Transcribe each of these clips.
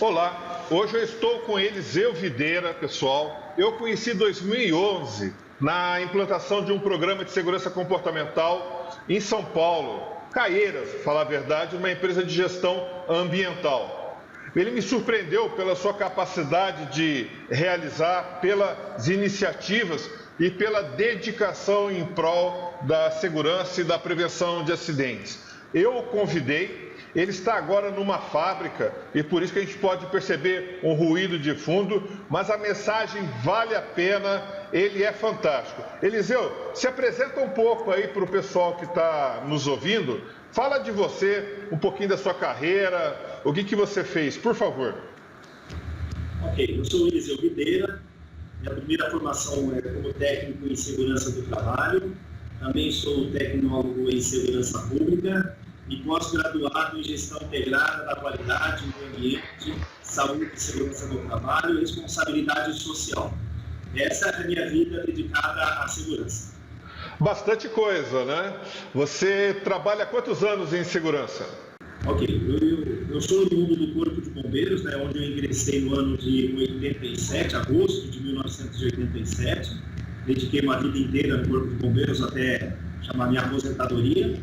Olá, hoje eu estou com Eliseu Videira, pessoal. Eu conheci em 2011 na implantação de um programa de segurança comportamental em São Paulo, Caieiras, para falar a verdade, uma empresa de gestão ambiental. Ele me surpreendeu pela sua capacidade de realizar, pelas iniciativas e pela dedicação em prol da segurança e da prevenção de acidentes. Eu o convidei. Ele está agora numa fábrica e por isso que a gente pode perceber um ruído de fundo, mas a mensagem vale a pena, ele é fantástico. Eliseu, se apresenta um pouco aí para o pessoal que está nos ouvindo, fala de você, um pouquinho da sua carreira, o que você fez, por favor. Ok, eu sou o Eliseu Videira, minha primeira formação é como técnico em segurança do trabalho, também sou tecnólogo em segurança pública, e pós-graduado em gestão integrada da qualidade, meio ambiente, saúde e segurança do trabalho e responsabilidade social. Essa é a minha vida dedicada à segurança. Bastante coisa, né? Você trabalha há quantos anos em segurança? Ok, eu sou do mundo do Corpo de Bombeiros, né, onde eu ingressei no ano de 87, agosto de 1987. Dediquei uma vida inteira no Corpo de Bombeiros até chamar minha aposentadoria.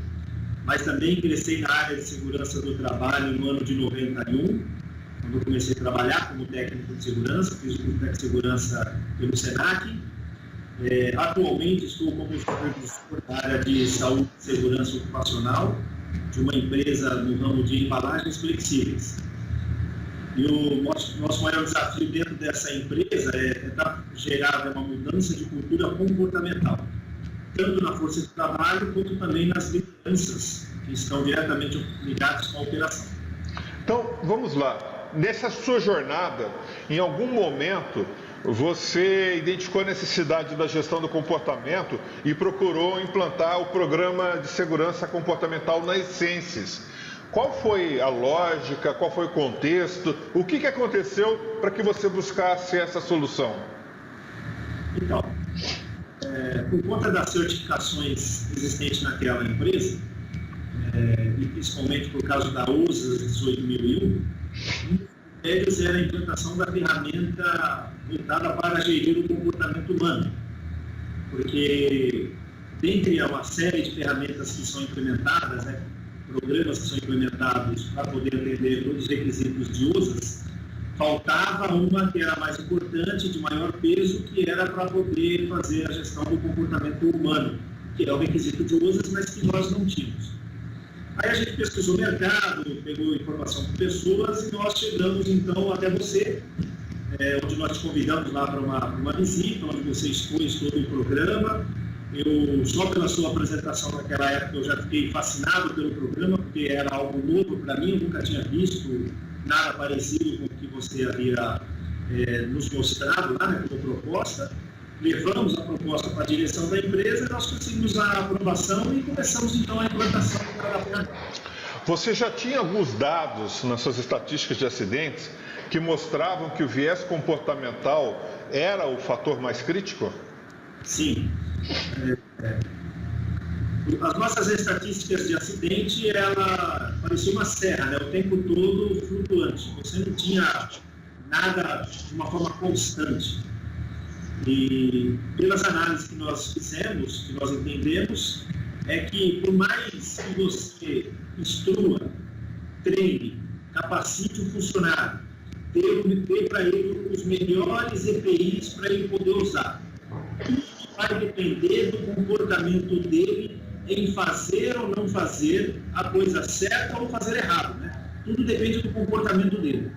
Mas também ingressei na área de segurança do trabalho no ano de 91, quando eu comecei a trabalhar como técnico de segurança, fiz o curso de segurança pelo SENAC. Atualmente estou como supervisor da área de saúde e segurança ocupacional de uma empresa no ramo de embalagens flexíveis. E o nosso maior desafio dentro dessa empresa é tentar gerar uma mudança de cultura comportamental, tanto na força de trabalho, quanto também nas lideranças que estão diretamente ligadas com a operação. Então, vamos lá. Nessa sua jornada, em algum momento, você identificou a necessidade da gestão do comportamento e procurou implantar o programa de segurança comportamental na Essências. Qual foi a lógica, qual foi o contexto, o que aconteceu para que você buscasse essa solução? Então, por conta das certificações existentes naquela empresa, e principalmente por causa da USAS 18001, um dos critérios era a implantação da ferramenta voltada para gerir o comportamento humano. Porque, dentre uma série de ferramentas que são implementadas, programas que são implementados para poder atender todos os requisitos de USAS, faltava uma que era mais importante, de maior peso, que era para poder fazer a gestão do comportamento humano, que é o requisito de USAS, mas que nós não tínhamos. Aí a gente pesquisou o mercado, pegou informação com pessoas e nós chegamos então até você, onde nós te convidamos lá para uma visita, onde você expôs todo o programa. Só pela sua apresentação naquela época, eu já fiquei fascinado pelo programa, porque era algo novo para mim, eu nunca tinha visto nada parecido com o que você havia nos mostrado lá, como proposta. Levamos a proposta para a direção da empresa, nós conseguimos a aprovação e começamos então a implantação da ferramenta. Você já tinha alguns dados nas suas estatísticas de acidentes que mostravam que o viés comportamental era o fator mais crítico? Sim. As nossas estatísticas de acidente, ela parecia uma serra, o tempo todo flutuante. Você não tinha nada de uma forma constante. E pelas análises que nós fizemos, que nós entendemos, é que por mais que você instrua, treine, capacite o funcionário, dê para ele os melhores EPIs para ele poder usar, tudo vai depender do comportamento dele em fazer ou não fazer a coisa certa ou fazer errado, Tudo depende do comportamento dele.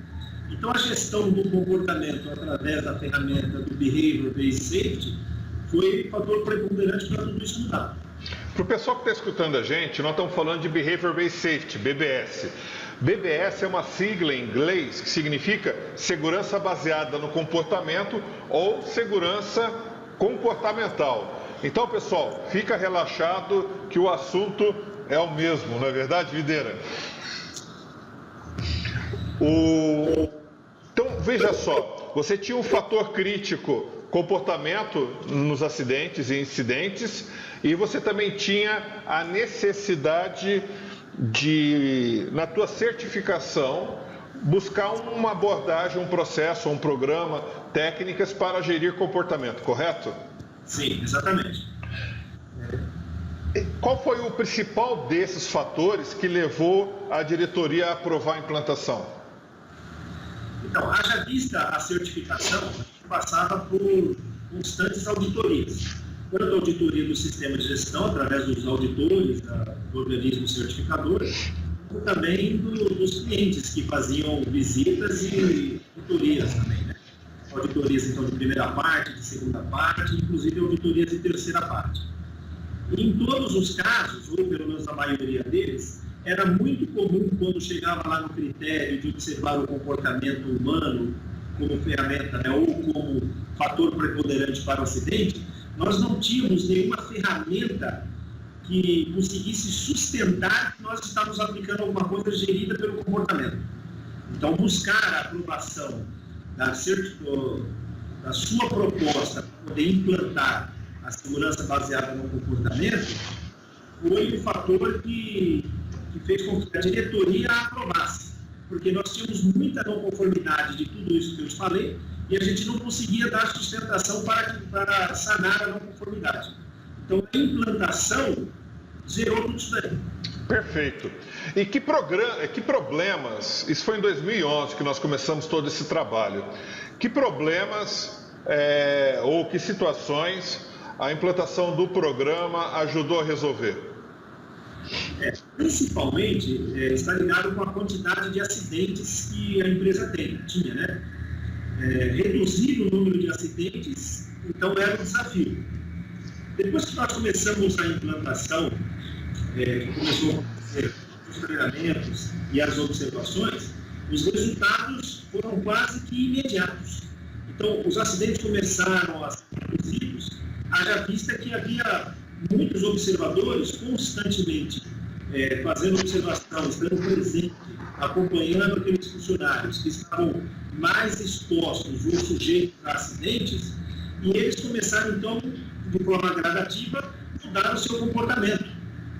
Então, a gestão do comportamento através da ferramenta do Behavior Based Safety foi um fator preponderante para tudo isso mudar. Para o pessoal que está escutando a gente, nós estamos falando de Behavior Based Safety, BBS. BBS é uma sigla em inglês que significa segurança baseada no comportamento ou segurança comportamental. Então, pessoal, fica relaxado que o assunto é o mesmo, não é verdade, Videira? Então, veja só, você tinha um fator crítico, comportamento nos acidentes e incidentes, e você também tinha a necessidade de, na tua certificação, buscar uma abordagem, um processo, um programa, técnicas para gerir comportamento, correto? Sim, exatamente. Qual foi o principal desses fatores que levou a diretoria a aprovar a implantação? Então, haja vista a certificação, passava por constantes auditorias. Tanto a auditoria do sistema de gestão, através dos auditores do organismo certificador, como também dos clientes que faziam visitas e auditorias também, né? Auditorias, então, de primeira parte, de segunda parte, inclusive auditorias de terceira parte. E em todos os casos, ou pelo menos a maioria deles, era muito comum, quando chegava lá no critério de observar o comportamento humano como ferramenta, né, ou como fator preponderante para o acidente, nós não tínhamos nenhuma ferramenta que conseguisse sustentar que nós estávamos aplicando alguma coisa gerida pelo comportamento. Então, buscar a aprovação da sua proposta para poder implantar a segurança baseada no comportamento foi o fator que fez com que a diretoria a aprovasse, porque nós tínhamos muita não conformidade de tudo isso que eu te falei e a gente não conseguia dar sustentação para sanar a não conformidade. Então, a implantação zerou tudo isso daí. Perfeito. E que problemas, isso foi em 2011 que nós começamos todo esse trabalho, que problemas ou que situações a implantação do programa ajudou a resolver? Principalmente está ligado com a quantidade de acidentes que a empresa tinha, né? Reduzir o número de acidentes, então era um desafio. Depois que nós começamos a implantação, que começou a acontecer os treinamentos e as observações, os resultados foram quase que imediatos. Então, os acidentes começaram a ser reduzidos, haja vista que havia muitos observadores constantemente fazendo observação, estando presente, acompanhando aqueles funcionários que estavam mais expostos ou sujeitos a acidentes, e eles começaram, então, de forma gradativa, mudar o seu comportamento.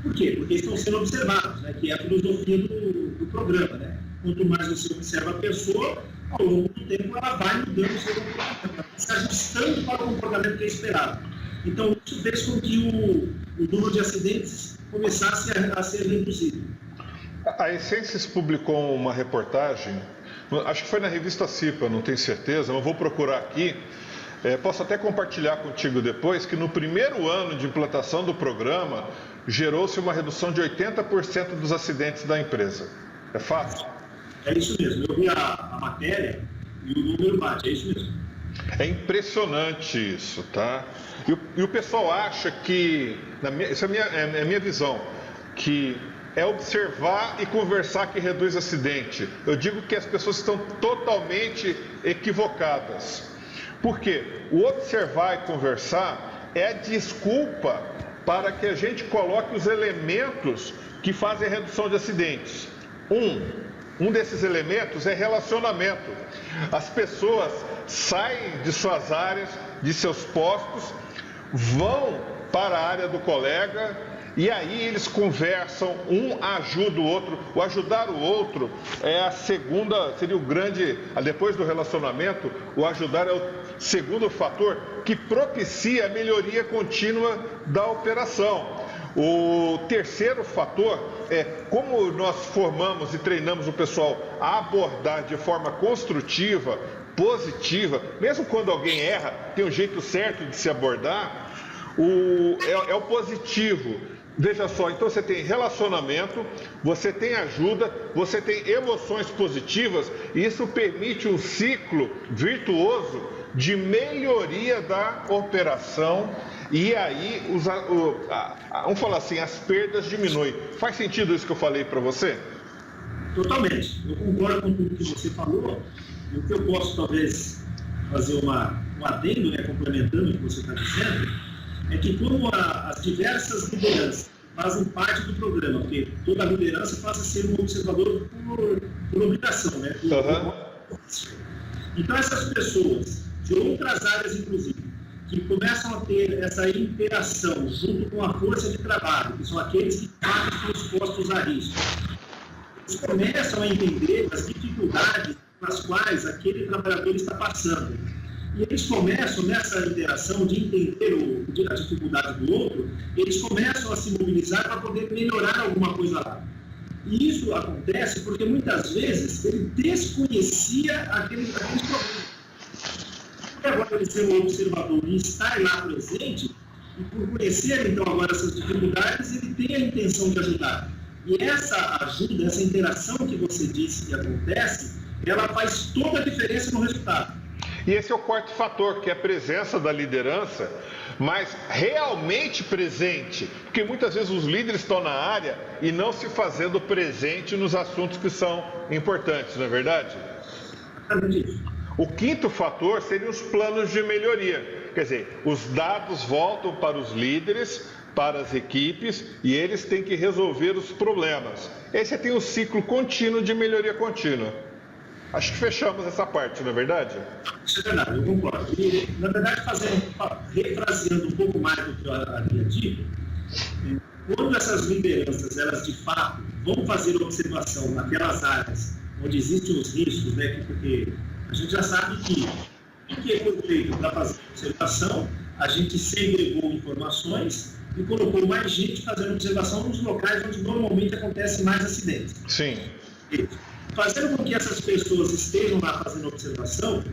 Por quê? Porque estão sendo observados, né? Que é a filosofia do programa, né? Quanto mais você observa a pessoa, ao longo do tempo ela vai mudando o seu comportamento, se ajustando para o comportamento que é esperado. Então, isso fez com que o número de acidentes começasse a ser reduzido. A Essências publicou uma reportagem, acho que foi na revista CIPA, não tenho certeza, mas vou procurar aqui. Posso até compartilhar contigo depois que no primeiro ano de implantação do programa gerou-se uma redução de 80% dos acidentes da empresa. É fato? É isso mesmo. Eu vi a matéria e o número bate, é isso mesmo. É impressionante isso, tá? E o pessoal acha que, isso é a minha visão, que é observar e conversar que reduz acidente. Eu digo que as pessoas estão totalmente equivocadas. Por quê? O observar e conversar é a desculpa para que a gente coloque os elementos que fazem a redução de acidentes. Um desses elementos é relacionamento. As pessoas saem de suas áreas, de seus postos, vão para a área do colega e aí eles conversam, um ajuda o outro. O ajudar o outro é a segunda, seria o grande, depois do relacionamento, o ajudar é o segundo fator que propicia a melhoria contínua da operação. O terceiro fator é como nós formamos e treinamos o pessoal a abordar de forma construtiva, positiva, mesmo quando alguém erra, tem um jeito certo de se abordar, é o positivo. Veja só, então você tem relacionamento, você tem ajuda, você tem emoções positivas, e isso permite um ciclo virtuoso de melhoria da operação, e aí, vamos falar assim, as perdas diminuem. Faz sentido isso que eu falei para você? Totalmente. Eu concordo com tudo que você falou, e o que eu posso talvez fazer um adendo, né, complementando o que você está dizendo, é que como as diversas lideranças fazem parte do programa, porque toda liderança passa a ser um observador por obrigação, né? Então, essas pessoas, de outras áreas inclusive, que começam a ter essa interação junto com a força de trabalho, que são aqueles que estão expostos a risco, eles começam a entender as dificuldades pelas quais aquele trabalhador está passando. E eles começam, nessa interação de entender a dificuldade do outro, eles começam a se mobilizar para poder melhorar alguma coisa lá. E isso acontece porque, muitas vezes, ele desconhecia aqueles problemas. E agora ele ser um observador e estar lá presente, e por conhecer, então, agora essas dificuldades, ele tem a intenção de ajudar. E essa ajuda, essa interação que você disse que acontece, ela faz toda a diferença no resultado. E esse é o quarto fator, que é a presença da liderança, mas realmente presente, porque muitas vezes os líderes estão na área e não se fazendo presente nos assuntos que são importantes, não é verdade? Exatamente isso. O quinto fator seriam os planos de melhoria, quer dizer, os dados voltam para os líderes, para as equipes, e eles têm que resolver os problemas. Esse tem um ciclo contínuo de melhoria contínua. Acho que fechamos essa parte, não é verdade? Isso é verdade, eu concordo. E, na verdade, refraseando um pouco mais do que eu havia dito, quando essas lideranças, elas de fato vão fazer observação naquelas áreas onde existem os riscos, né? Porque a gente já sabe que o que foi feito para fazer observação, a gente segregou informações e colocou mais gente fazendo observação nos locais onde normalmente acontecem mais acidentes. Sim. Fazendo com que essas pessoas estejam lá fazendo observação,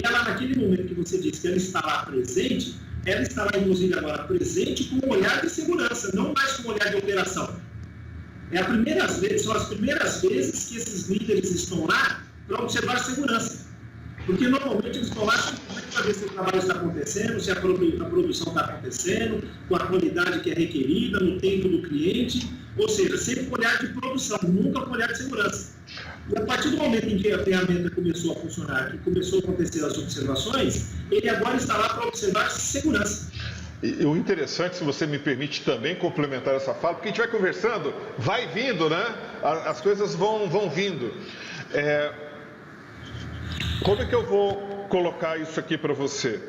ela, naquele momento que você disse que ela está lá presente, ela está lá, inclusive, agora presente com um olhar de segurança, não mais com um olhar de operação. São as primeiras vezes que esses líderes estão lá para observar segurança. Porque, normalmente, eles estão lá para ver se o trabalho está acontecendo, se a produção está acontecendo, com a qualidade que é requerida, no tempo do cliente, ou seja, sempre com olhar de produção, nunca com olhar de segurança. E a partir do momento em que a ferramenta começou a funcionar, que começou a acontecer as observações, ele agora está lá para observar segurança. E o interessante, se você me permite também complementar essa fala, porque a gente vai conversando, vai vindo, né? As coisas vão vindo. Como é que eu vou colocar isso aqui para você?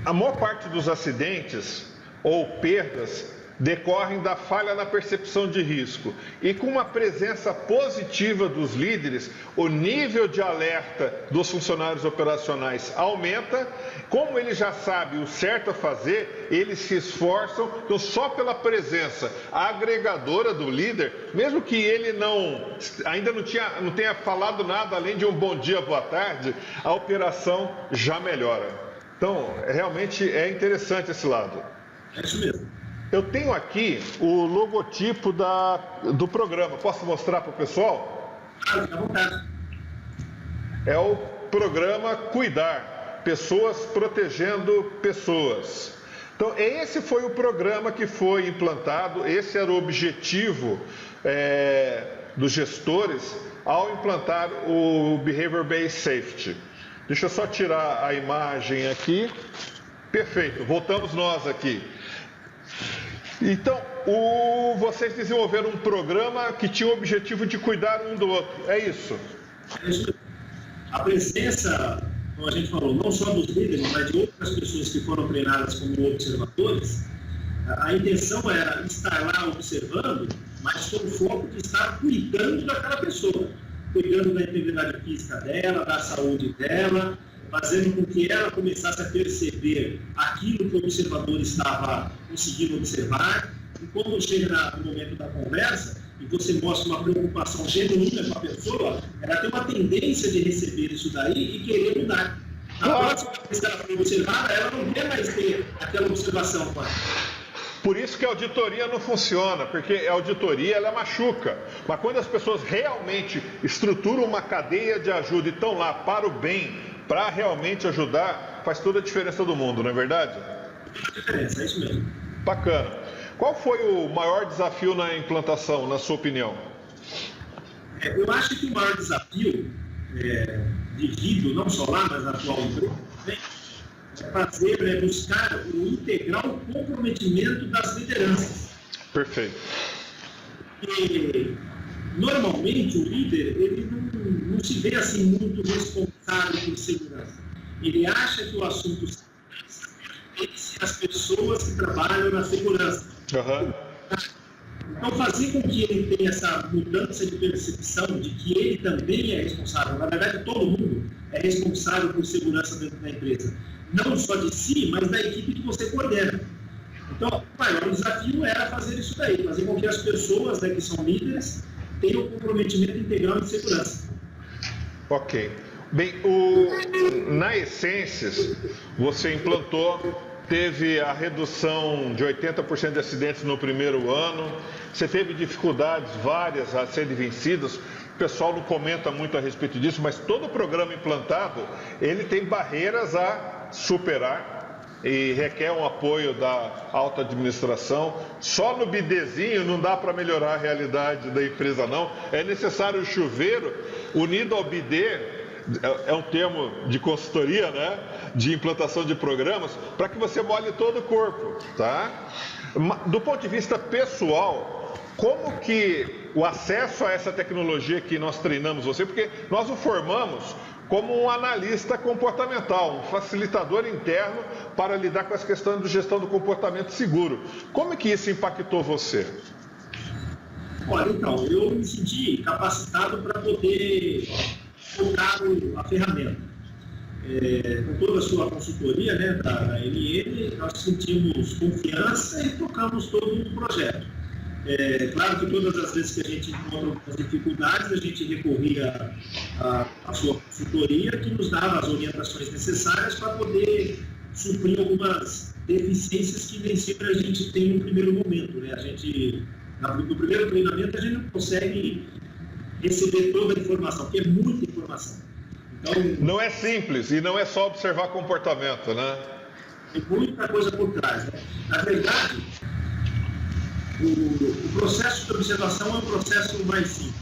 A maior parte dos acidentes ou perdas decorrem da falha na percepção de risco. E com uma presença positiva dos líderes, o nível de alerta dos funcionários operacionais aumenta. Como ele já sabe o certo a fazer, eles se esforçam. Então, só pela presença agregadora do líder, mesmo que ele ainda não tenha falado nada além de um bom dia, boa tarde, a operação já melhora. Então, realmente é interessante esse lado. É isso mesmo. Eu tenho aqui o logotipo do programa. Posso mostrar para o pessoal? Claro, fica à vontade. É o programa Cuidar, Pessoas Protegendo Pessoas. Então, esse foi o programa que foi implantado, esse era o objetivo dos gestores ao implantar o Behavior Based Safety. Deixa eu só tirar a imagem aqui. Perfeito, voltamos nós aqui. Então, vocês desenvolveram um programa que tinha o objetivo de cuidar um do outro, é isso? É isso. A presença, como a gente falou, não só dos líderes, mas de outras pessoas que foram treinadas como observadores, a intenção era estar lá observando, mas com o foco de estar cuidando daquela pessoa, cuidando da integridade física dela, da saúde dela, fazendo com que ela começasse a perceber aquilo que o observador estava conseguindo observar. E quando chega no momento da conversa, e você mostra uma preocupação genuína com a pessoa, ela tem uma tendência de receber isso daí e querer mudar. Na próxima vez que ela for observada, ela não quer mais ter aquela observação com ela. Por isso que a auditoria não funciona, porque a auditoria ela machuca. Mas quando as pessoas realmente estruturam uma cadeia de ajuda e estão lá para o bem, para realmente ajudar, faz toda a diferença do mundo, não é verdade? Faz diferença, é isso mesmo. Bacana. Qual foi o maior desafio na implantação, na sua opinião? Eu acho que o maior desafio, devido não só lá, mas na atual empresa, é buscar o integral comprometimento das lideranças. Perfeito. E, normalmente, o líder ele não se vê assim muito responsável por segurança. Ele acha que o assunto pertence às pessoas que trabalham na segurança. Uhum. Então, fazer com que ele tenha essa mudança de percepção de que ele também é responsável, na verdade, todo mundo é responsável por segurança dentro da empresa, não só de si, mas da equipe que você coordena. Então, o maior desafio era fazer isso daí, fazer com que as pessoas, né, que são líderes tenham um comprometimento integral de segurança. Ok. Bem, na Essências, você implantou, teve a redução de 80% de acidentes no primeiro ano, você teve dificuldades várias a serem vencidas, o pessoal não comenta muito a respeito disso, mas todo o programa implantado, ele tem barreiras a superar e requer um apoio da alta administração. Só no bidezinho não dá para melhorar a realidade da empresa, não. É necessário o chuveiro unido ao bidê, é um termo de consultoria, né? De implantação de programas, para que você molhe todo o corpo, tá? Do ponto de vista pessoal, como que o acesso a essa tecnologia que nós treinamos você, porque nós o formamos como um analista comportamental, um facilitador interno para lidar com as questões de gestão do comportamento seguro. Como é que isso impactou você? Olha, então, eu me senti capacitado para poder tocar a ferramenta. Com toda a sua consultoria, né, da NN, nós sentimos confiança e tocamos todo o projeto. Claro que todas as vezes que a gente encontra algumas dificuldades, a gente recorria à sua consultoria, que nos dava as orientações necessárias para poder suprir algumas deficiências que nem sempre a gente tem no primeiro momento, né? No primeiro treinamento, a gente não consegue receber toda a informação, porque é muita informação. Então, não é simples e não é só observar comportamento, né? Tem muita coisa por trás, né? Na verdade, o processo de observação é um processo mais simples.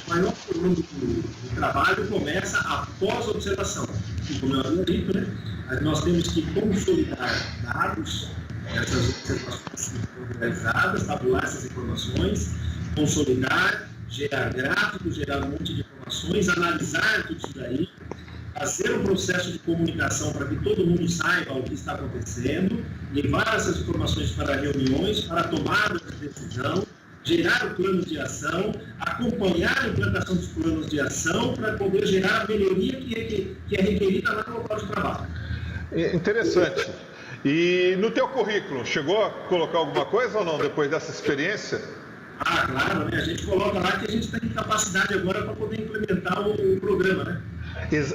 O maior problema do trabalho começa após a observação. E como eu havia dito, né, nós temos que consolidar dados, essas observações realizadas, tabular essas informações, consolidar, gerar gráficos, gerar um monte de informações, analisar tudo isso daí, fazer um processo de comunicação para que todo mundo saiba o que está acontecendo, levar essas informações para reuniões, para tomada de decisão, gerar o plano de ação, acompanhar a implantação dos planos de ação para poder gerar a melhoria que é requerida lá no local de trabalho. Interessante. E no teu currículo, chegou a colocar alguma coisa ou não, depois dessa experiência? Claro, né? A gente coloca lá que a gente tem capacidade agora para poder implementar o programa, né?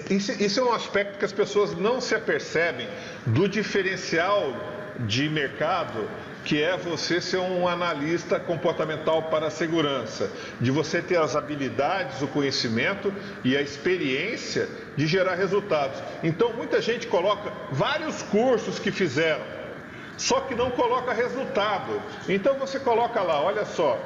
Isso é um aspecto que as pessoas não se apercebem do diferencial de mercado, que é você ser um analista comportamental para a segurança, de você ter as habilidades, o conhecimento e a experiência de gerar resultados. Então, muita gente coloca vários cursos que fizeram, só que não coloca resultado. Então, você coloca lá, olha só,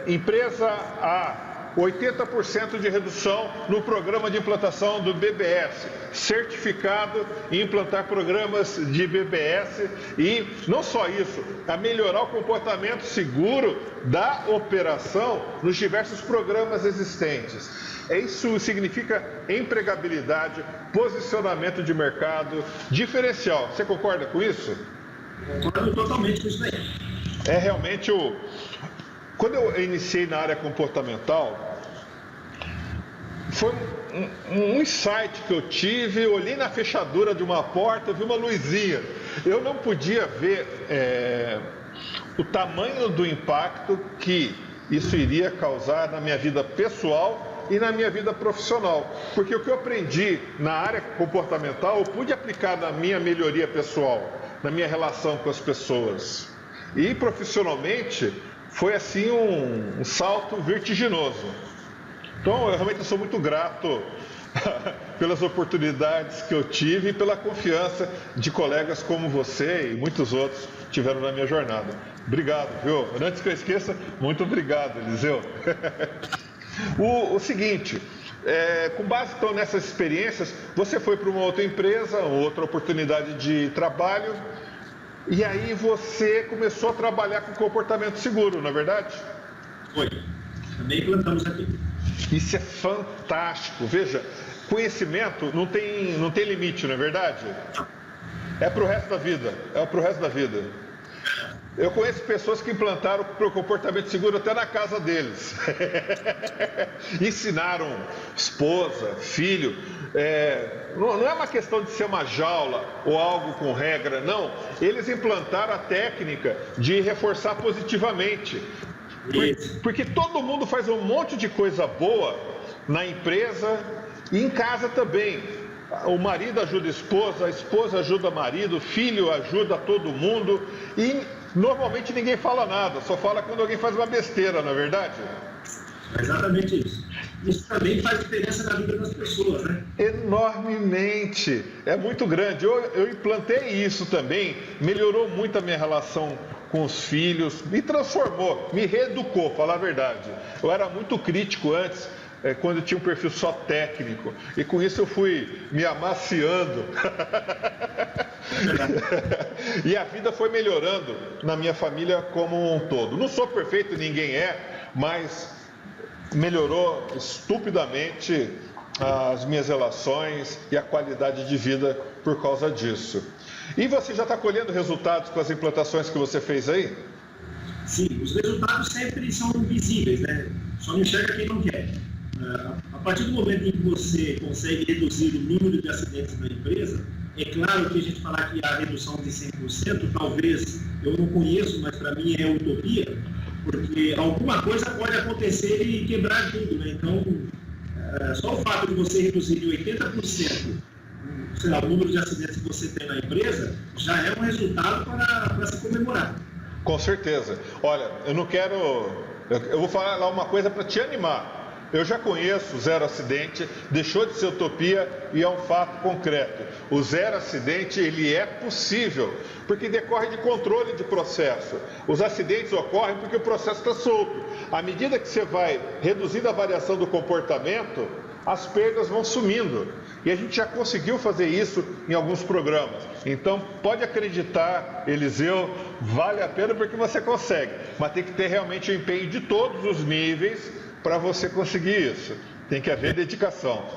empresa A, 80% de redução no programa de implantação do BBS, certificado em implantar programas de BBS e não só isso, a melhorar o comportamento seguro da operação nos diversos programas existentes. Isso significa empregabilidade, posicionamento de mercado, diferencial. Você concorda com isso? Concordo totalmente com isso aí. É realmente Quando eu iniciei na área comportamental, foi um insight que eu tive, eu olhei na fechadura de uma porta, eu vi uma luzinha. Eu não podia ver o tamanho do impacto que isso iria causar na minha vida pessoal e na minha vida profissional. Porque o que eu aprendi na área comportamental, eu pude aplicar na minha melhoria pessoal, na minha relação com as pessoas. E profissionalmente, foi assim um salto vertiginoso. Então, eu realmente sou muito grato pelas oportunidades que eu tive e pela confiança de colegas como você e muitos outros tiveram na minha jornada. Obrigado, viu? Antes que eu esqueça, muito obrigado, Eliseu. O seguinte, com base então nessas experiências, você foi para uma outra empresa, outra oportunidade de trabalho, e aí você começou a trabalhar com comportamento seguro, não é verdade? Foi. Também plantamos aqui. Isso é fantástico. Veja, conhecimento não tem limite, não é verdade? É para o resto da vida. É para o resto da vida. Eu conheço pessoas que implantaram o comportamento seguro até na casa deles. Ensinaram esposa, filho. Não é uma questão de ser uma jaula ou algo com regra, não. Eles implantaram a técnica de reforçar positivamente. Porque todo mundo faz um monte de coisa boa na empresa e em casa também. O marido ajuda a esposa ajuda o marido, o filho ajuda todo mundo e normalmente ninguém fala nada, só fala quando alguém faz uma besteira, não é verdade? É exatamente isso. Isso também faz diferença na vida das pessoas, né? Enormemente. É muito grande. Eu implantei isso também, melhorou muito a minha relação com os filhos, me transformou, me reeducou, falar a verdade. Eu era muito crítico antes, quando eu tinha um perfil só técnico, e com isso eu fui me amaciando. E a vida foi melhorando na minha família como um todo. Não sou perfeito, ninguém é, mas melhorou estupidamente as minhas relações e a qualidade de vida por causa disso. E você já está colhendo resultados com as implantações que você fez aí? Sim, os resultados sempre são visíveis, né? Só não enxerga quem não quer. A partir do momento em que você consegue reduzir o número de acidentes na empresa, é claro que a gente falar que a redução de 100%, talvez, eu não conheço, mas para mim é utopia, porque alguma coisa pode acontecer e quebrar tudo, né? Então, só o fato de você reduzir de 80%, sei lá, o número de acidentes que você tem na empresa, já é um resultado para se comemorar. Com certeza. Olha, eu vou falar lá uma coisa para te animar. Eu já conheço o zero acidente, deixou de ser utopia e é um fato concreto. O zero acidente, ele é possível, porque decorre de controle de processo. Os acidentes ocorrem porque o processo está solto. À medida que você vai reduzindo a variação do comportamento, as perdas vão sumindo. E a gente já conseguiu fazer isso em alguns programas. Então, pode acreditar, Eliseu, vale a pena porque você consegue. Mas tem que ter realmente o empenho de todos os níveis para você conseguir isso. Tem que haver dedicação.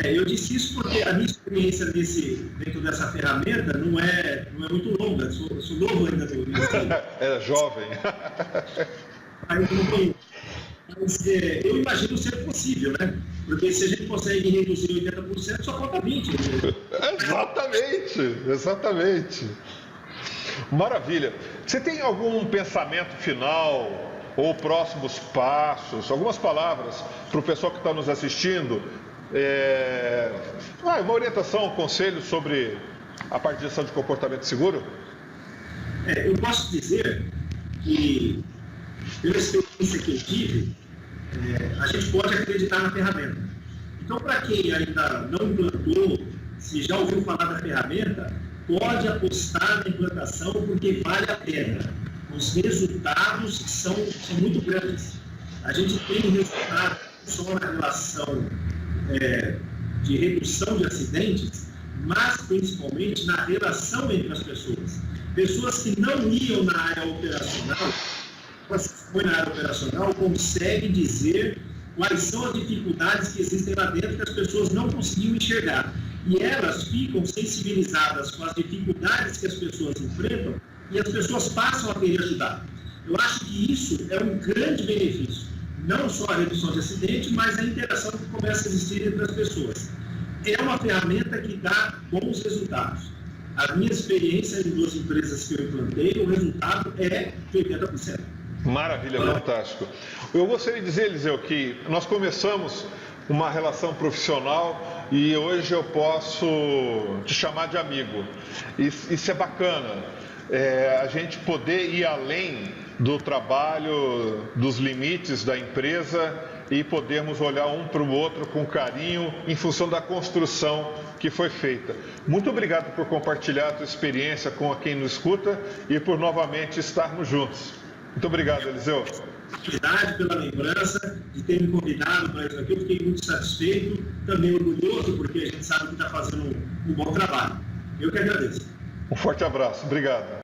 Eu disse isso porque a minha experiência dentro dessa ferramenta não é muito longa. Eu sou novo ainda no ministério. É jovem. Mas eu imagino ser possível, né? Porque se a gente consegue reduzir 80%, só falta 20%. Né? Exatamente. Maravilha. Você tem algum pensamento final ou próximos passos, algumas palavras para o pessoal que está nos assistindo? Uma orientação, um conselho sobre a parte de gestão de comportamento seguro? Eu posso dizer que, pela experiência que eu tive, a gente pode acreditar na ferramenta. Então, para quem ainda não implantou, se já ouviu falar da ferramenta, pode apostar na implantação porque vale a pena. Os resultados são muito grandes. A gente tem resultados só na relação de redução de acidentes, mas principalmente na relação entre as pessoas. Pessoas que não iam na área operacional, foi na área operacional, conseguem dizer quais são as dificuldades que existem lá dentro que as pessoas não conseguiam enxergar. E elas ficam sensibilizadas com as dificuldades que as pessoas enfrentam e as pessoas passam a querer ajudar. Eu acho que isso é um grande benefício. Não só a redução de acidentes, mas a interação que começa a existir entre as pessoas. É uma ferramenta que dá bons resultados. A minha experiência em 2 empresas que eu implantei, o resultado é de 80%. Maravilha, fantástico. Eu gostaria de dizer, Eliseu, que nós começamos uma relação profissional e hoje eu posso te chamar de amigo. Isso é bacana. A gente poder ir além do trabalho, dos limites da empresa e podermos olhar um para o outro com carinho em função da construção que foi feita. Muito obrigado por compartilhar a tua experiência com quem nos escuta e por novamente estarmos juntos. Muito obrigado, Eliseu. Pela lembrança de ter me convidado para isso aqui, eu fiquei muito satisfeito, também orgulhoso, porque a gente sabe que está fazendo um bom trabalho. Eu que agradeço. Um forte abraço, obrigado.